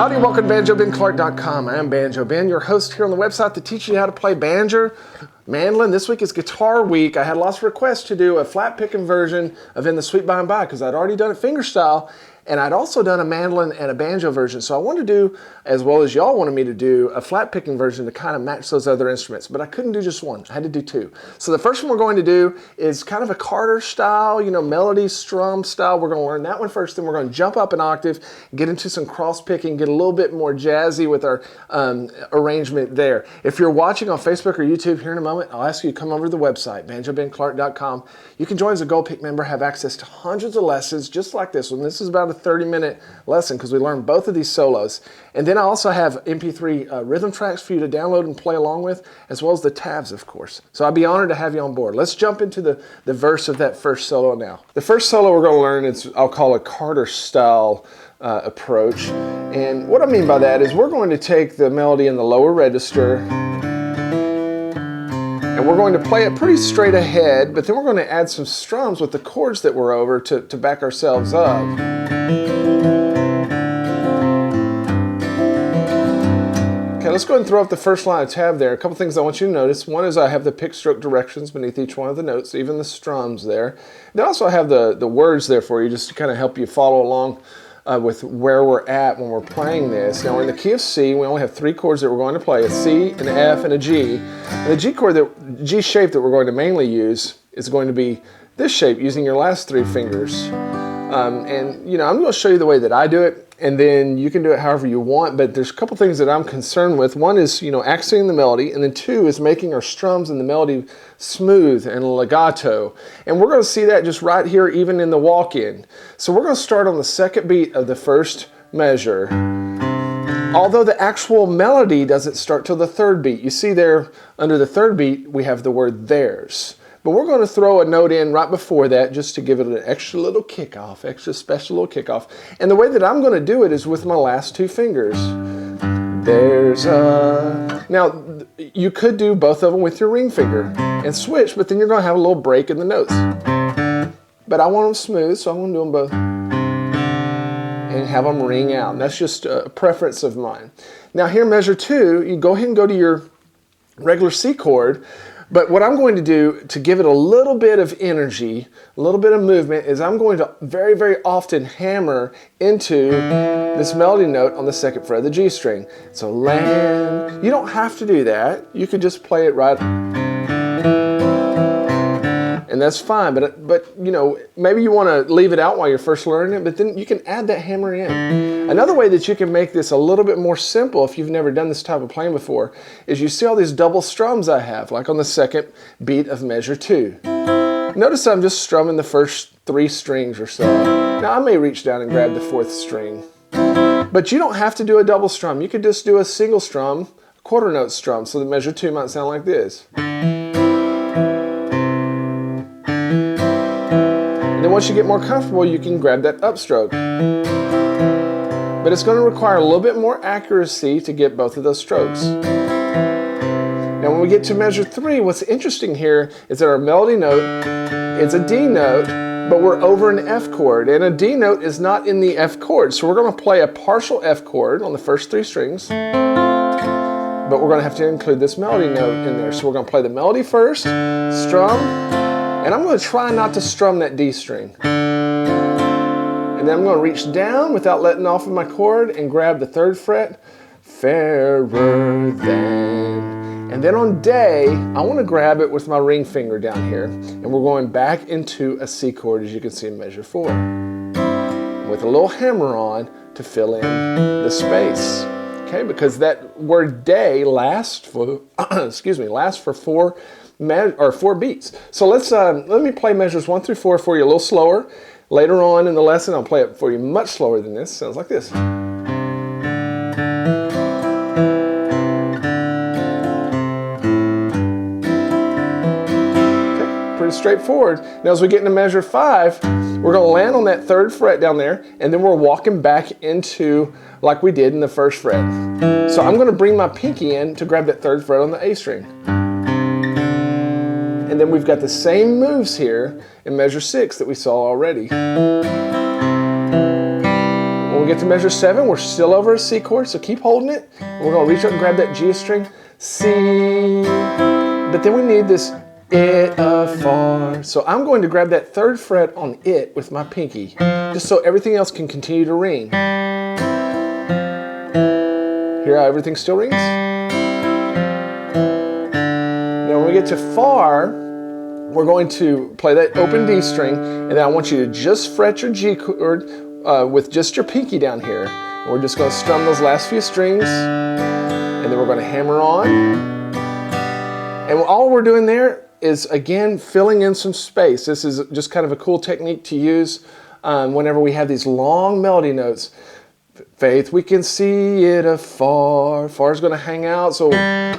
Howdy, welcome to BanjoBenClark.com. I am Banjo Ben, your host here on the website to teach you how to play banjo, mandolin. This week is Guitar Week. I had lots of requests to do a flat picking version of In the Sweet By and By because I'd already done it fingerstyle, and I'd also done a mandolin and a banjo version. So I wanted to do, as well as y'all wanted me to do, a flat picking version to kind of match those other instruments. But I couldn't do just one. I had to do two. So the first one we're going to do is kind of a Carter style, melody strum style. We're going to learn that one first. Then we're going to jump up an octave, get into some cross picking, get a little bit more jazzy with our arrangement there. If you're watching on Facebook or YouTube here in a moment, I'll ask you to come over to the website, BanjoBenClark.com. You can join as a Gold Pick member, have access to hundreds of lessons just like this one. This is about a 30-minute lesson because we learned both of these solos. And then I also have MP3 rhythm tracks for you to download and play along with, as well as the tabs, of course. So I'd be honored to have you on board. Let's jump into the verse of that first solo now. The first solo we're going to learn is, I'll call a Carter style approach. And what I mean by that is we're going to take the melody in the lower register and we're going to play it pretty straight ahead, but then we're going to add some strums with the chords that we're over to back ourselves up. Okay, let's go ahead and throw up the first line of tab there. A couple things I want you to notice. One is I have the pick stroke directions beneath each one of the notes, even the strums there. Then also I have the words there for you just to kind of help you follow along with where we're at when we're playing this. Now we're in the key of C. We only have three chords that we're going to play, a C, an F, and a G. And the G chord, G shape that we're going to mainly use is going to be this shape using your last three fingers. I'm going to show you the way that I do it, and then you can do it however you want, but there's a couple things that I'm concerned with. One is, accenting the melody, and then two is making our strums and the melody smooth and legato. And we're going to see that just right here, even in the walk-in. So we're going to start on the second beat of the first measure, although the actual melody doesn't start till the third beat. You see there, under the third beat, we have the word theirs. But we're going to throw a note in right before that just to give it an extra little kickoff, extra special little kickoff. And the way that I'm going to do it is with my last two fingers. There's a... Now, you could do both of them with your ring finger and switch, but then you're going to have a little break in the notes. But I want them smooth, so I'm going to do them both and have them ring out. And that's just a preference of mine. Now here, measure two, you go ahead and go to your regular C chord. But what I'm going to do to give it a little bit of energy, a little bit of movement, is I'm going to very, very often hammer into this melody note on the second fret of the G string. So land. You don't have to do that. You could just play it right. And that's fine, but maybe you want to leave it out while you're first learning it, but then you can add that hammer in. Another way that you can make this a little bit more simple if you've never done this type of playing before is you see all these double strums I have, like on the second beat of measure two. Notice I'm just strumming the first three strings or so. Now I may reach down and grab the fourth string, but you don't have to do a double strum. You could just do a single strum, a quarter note strum, so that measure two might sound like this. And then once you get more comfortable, you can grab that upstroke. But it's going to require a little bit more accuracy to get both of those strokes. Now when we get to measure three, what's interesting here is that our melody note is a D note, but we're over an F chord. And a D note is not in the F chord. So we're going to play a partial F chord on the first three strings. But we're going to have to include this melody note in there. So we're going to play the melody first, strum, and I'm going to try not to strum that D string. And then I'm going to reach down without letting off of my chord and grab the third fret, fairer than. And then on day, I want to grab it with my ring finger down here. And we're going back into a C chord, as you can see in measure four, with a little hammer on to fill in the space. Okay, because that word day lasts for, lasts for four beats. So let me play measures 1 through 4 for you a little slower. Later on in the lesson, I'll play it for you much slower than this. Sounds like this. Okay, pretty straightforward. Now as we get into measure 5, we're going to land on that third fret down there, and then we're walking back into like we did in the first fret. So I'm going to bring my pinky in to grab that third fret on the A string. And then we've got the same moves here in measure 6 that we saw already. When we get to measure 7, we're still over a C chord, so keep holding it. We're going to reach up and grab that G string, C, but then we need this it afar. So I'm going to grab that 3rd fret on it with my pinky, just so everything else can continue to ring. Hear how everything still rings? Now when we get to far, we're going to play that open D string, and then I want you to just fret your G chord with just your pinky down here. And we're just going to strum those last few strings, and then we're going to hammer on. And all we're doing there is, again, filling in some space. This is just kind of a cool technique to use whenever we have these long melody notes. Faith, we can see it afar. Far is going to hang out, so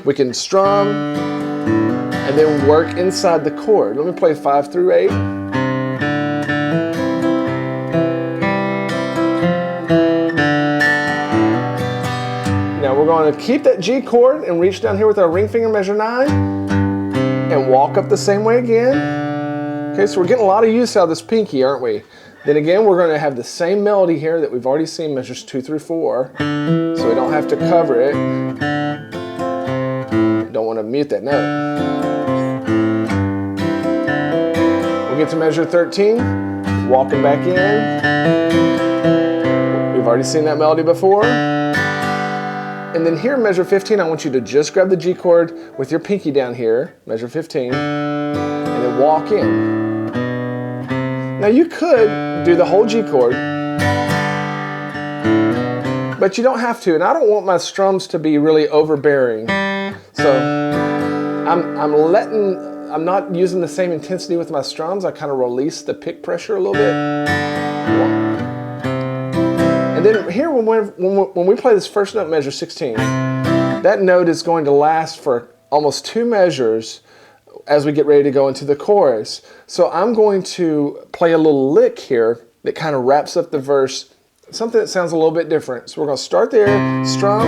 we can strum and then work inside the chord. Let me play 5 through 8. Now we're going to keep that G chord and reach down here with our ring finger, measure 9, and walk up the same way again. Okay, so we're getting a lot of use out of this pinky, aren't we? Then again, we're going to have the same melody here that we've already seen, measures 2 through 4, so we don't have to cover it. Don't want to mute that note. We'll get to measure 13, walking back in. We've already seen that melody before. And then here, measure 15, I want you to just grab the G chord with your pinky down here, measure 15, and then walk in. Now you could do the whole G chord, but you don't have to, and I don't want my strums to be really overbearing. So I'm not using the same intensity with my strums. I kind of release the pick pressure a little bit. And then here, when we play this first note, measure 16, that note is going to last for almost 2 measures as we get ready to go into the chorus. So I'm going to play a little lick here that kind of wraps up the verse, something that sounds a little bit different. So we're going to start there, strum,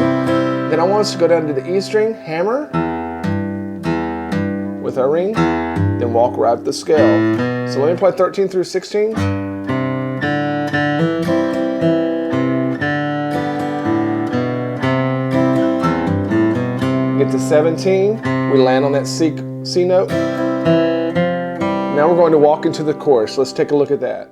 then I want us to go down to the E string, hammer with our ring, then walk right up the scale. So let me play 13 through 16. Get to 17, we land on that C note. Now we're going to walk into the chorus. Let's take a look at that.